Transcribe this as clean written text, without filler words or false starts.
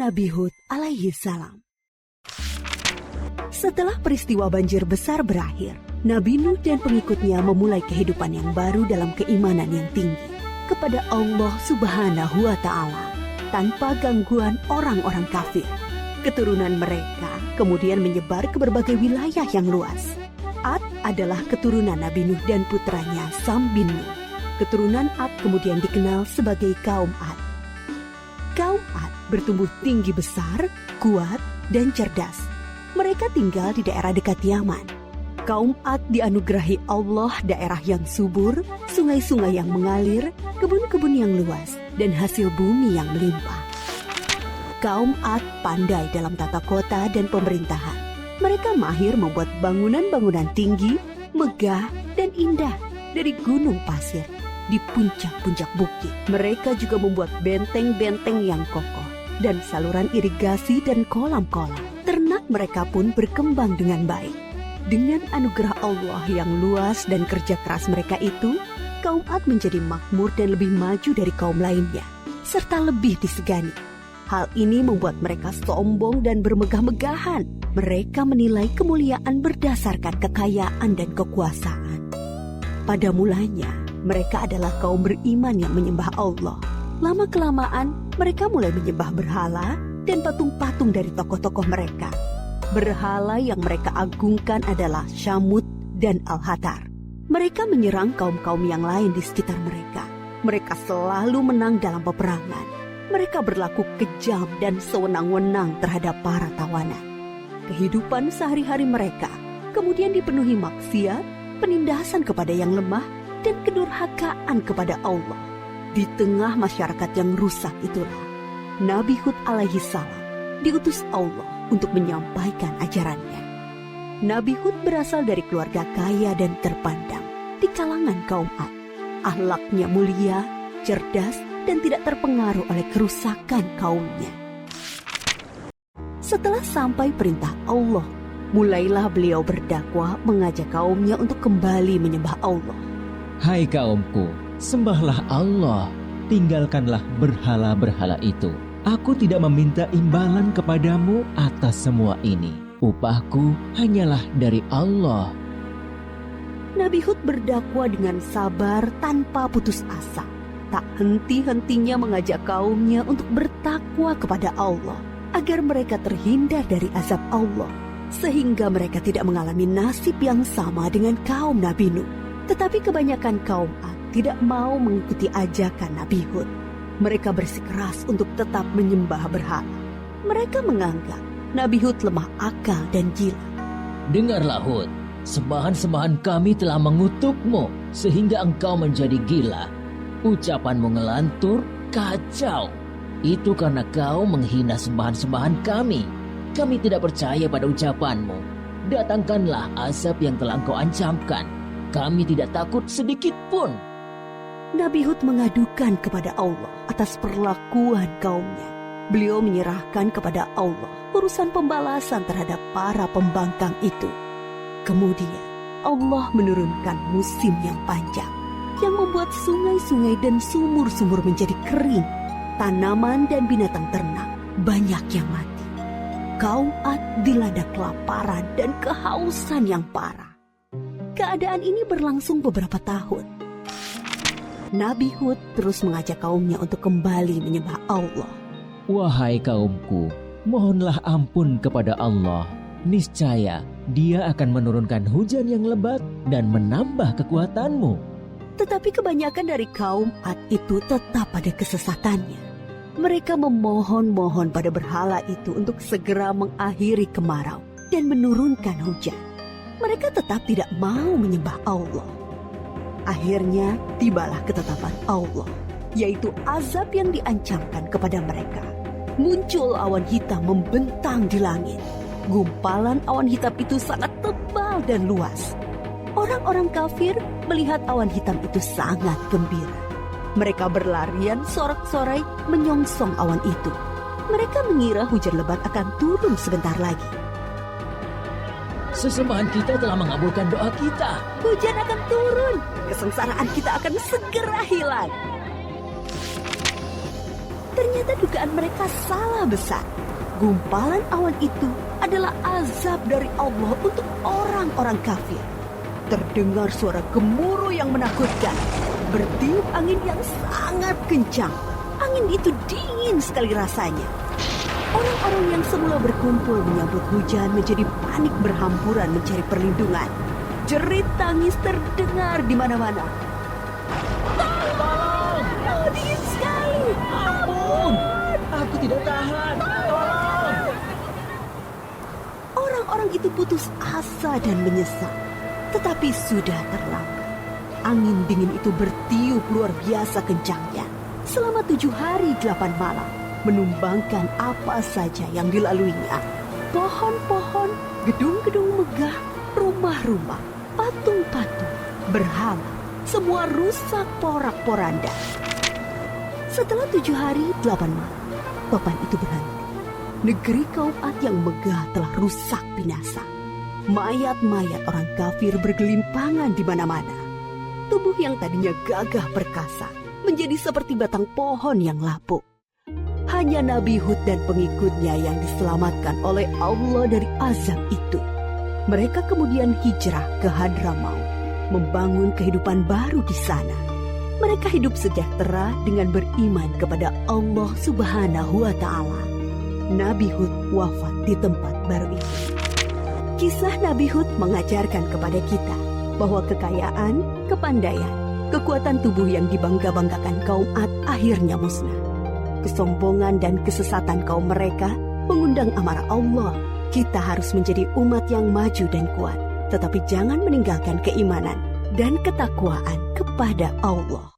Nabi Hud alaihi salam. Setelah peristiwa banjir besar berakhir, Nabi Nuh dan pengikutnya memulai kehidupan yang baru dalam keimanan yang tinggi kepada Allah Subhanahu wa Ta'ala tanpa gangguan orang-orang kafir. Keturunan mereka kemudian menyebar ke berbagai wilayah yang luas. Ad adalah keturunan Nabi Nuh dan putranya Sam bin Nuh. Keturunan Ad kemudian dikenal sebagai kaum Ad. Kaum Ad bertumbuh tinggi besar, kuat, dan cerdas. Mereka tinggal di daerah dekat Yaman. Kaum Ad dianugerahi Allah daerah yang subur, sungai-sungai yang mengalir, kebun-kebun yang luas, dan hasil bumi yang melimpah. Kaum Ad pandai dalam tata kota dan pemerintahan. Mereka mahir membuat bangunan-bangunan tinggi, megah, dan indah dari gunung pasir di puncak-puncak bukit. Mereka juga membuat benteng-benteng yang kokoh dan saluran irigasi dan kolam-kolam. Ternak mereka pun berkembang dengan baik. Dengan anugerah Allah yang luas dan kerja keras mereka itu, kaum Ad menjadi makmur dan lebih maju dari kaum lainnya, serta lebih disegani. Hal ini membuat mereka sombong dan bermegah-megahan. Mereka menilai kemuliaan berdasarkan kekayaan dan kekuasaan. Pada mulanya, mereka adalah kaum beriman yang menyembah Allah. Lama-kelamaan, mereka mulai menyembah berhala dan patung-patung dari tokoh-tokoh mereka. Berhala yang mereka agungkan adalah Syamut dan Al-Hatar. Mereka menyerang kaum-kaum yang lain di sekitar mereka. Mereka selalu menang dalam peperangan. Mereka berlaku kejam dan sewenang-wenang terhadap para tawanan. Kehidupan sehari-hari mereka kemudian dipenuhi maksiat, penindasan kepada yang lemah, dan kedurhakaan kepada Allah. Di tengah masyarakat yang rusak itulah, Nabi Hud alaihi salam diutus Allah untuk menyampaikan ajarannya. Nabi Hud berasal dari keluarga kaya dan terpandang di kalangan kaum Ad. Akhlaknya mulia, cerdas, dan tidak terpengaruh oleh kerusakan kaumnya. Setelah sampai perintah Allah, mulailah beliau berdakwah mengajak kaumnya untuk kembali menyembah Allah. Hai kaumku, sembahlah Allah, tinggalkanlah berhala-berhala itu. Aku tidak meminta imbalan kepadamu atas semua ini. Upahku hanyalah dari Allah. Nabi Hud berdakwah dengan sabar tanpa putus asa. Tak henti-hentinya mengajak kaumnya untuk bertakwa kepada Allah, agar mereka terhindar dari azab Allah, sehingga mereka tidak mengalami nasib yang sama dengan kaum Nabi Nuh. Tetapi kebanyakan kaum Ad tidak mau mengikuti ajakan Nabi Hud. Mereka bersikeras untuk tetap menyembah berhala. Mereka menganggap Nabi Hud lemah akal dan gila. Dengarlah Hud, sembahan-sembahan kami telah mengutukmu sehingga engkau menjadi gila. Ucapanmu ngelantur, kacau. Itu karena kau menghina sembahan-sembahan kami. Kami tidak percaya pada ucapanmu. Datangkanlah asap yang telah engkau ancamkan. Kami tidak takut sedikit pun. Nabi Hud mengadukan kepada Allah atas perlakuan kaumnya. Beliau menyerahkan kepada Allah urusan pembalasan terhadap para pembangkang itu. Kemudian Allah menurunkan musim yang panjang yang membuat sungai-sungai dan sumur-sumur menjadi kering. Tanaman dan binatang ternak banyak yang mati. Kaum Ad dilanda kelaparan dan kehausan yang parah. Keadaan ini berlangsung beberapa tahun. Nabi Hud terus mengajak kaumnya untuk kembali menyembah Allah. Wahai kaumku, mohonlah ampun kepada Allah. Niscaya Dia akan menurunkan hujan yang lebat dan menambah kekuatanmu. Tetapi kebanyakan dari kaum Ad itu tetap pada kesesatannya. Mereka memohon-mohon pada berhala itu untuk segera mengakhiri kemarau dan menurunkan hujan. Mereka tetap tidak mau menyembah Allah. Akhirnya tibalah ketetapan Allah, yaitu azab yang diancamkan kepada mereka. Muncul awan hitam membentang di langit. Gumpalan awan hitam itu sangat tebal dan luas. Orang-orang kafir melihat awan hitam itu sangat gembira. Mereka berlarian sorak-sorai menyongsong awan itu. Mereka mengira hujan lebat akan turun sebentar lagi. Sesembahan kita telah mengabulkan doa kita. Hujan akan turun. Kesengsaraan kita akan segera hilang. Ternyata dugaan mereka salah besar. Gumpalan awan itu adalah azab dari Allah untuk orang-orang kafir. Terdengar suara gemuruh yang menakutkan, bertiup angin yang sangat kencang. Angin itu dingin sekali rasanya. Orang-orang yang semula berkumpul menyambut hujan menjadi panik berhamburan mencari perlindungan. Jerit tangis terdengar di mana-mana. Tolong! Oh, dingin sekali! Ampun, aku tidak tahan. Tolong! Orang-orang itu putus asa dan menyesal. Tetapi sudah terlambat. Angin dingin itu bertiup luar biasa kencangnya. Selama 7 hari 8 malam. Menumbangkan apa saja yang dilaluinya. Pohon-pohon, gedung-gedung megah, rumah-rumah, patung-patung, berhala, semua rusak porak-poranda. Setelah 7 hari 8 malam, topan itu berhenti. Negeri kaum Ad yang megah telah rusak binasa. Mayat-mayat orang kafir bergelimpangan di mana-mana. Tubuh yang tadinya gagah perkasa menjadi seperti batang pohon yang lapuk. Hanya Nabi Hud dan pengikutnya yang diselamatkan oleh Allah dari azab itu. Mereka kemudian hijrah ke Hadramaut, membangun kehidupan baru di sana. Mereka hidup sejahtera dengan beriman kepada Allah Subhanahu wa Ta'ala. Nabi Hud wafat di tempat baru itu. Kisah Nabi Hud mengajarkan kepada kita bahwa kekayaan, kepandaian, kekuatan tubuh yang dibangga-banggakan kaum Ad akhirnya musnah. Kesombongan dan kesesatan kaum mereka mengundang amarah Allah. Kita harus menjadi umat yang maju dan kuat, tetapi jangan meninggalkan keimanan dan ketakwaan kepada Allah.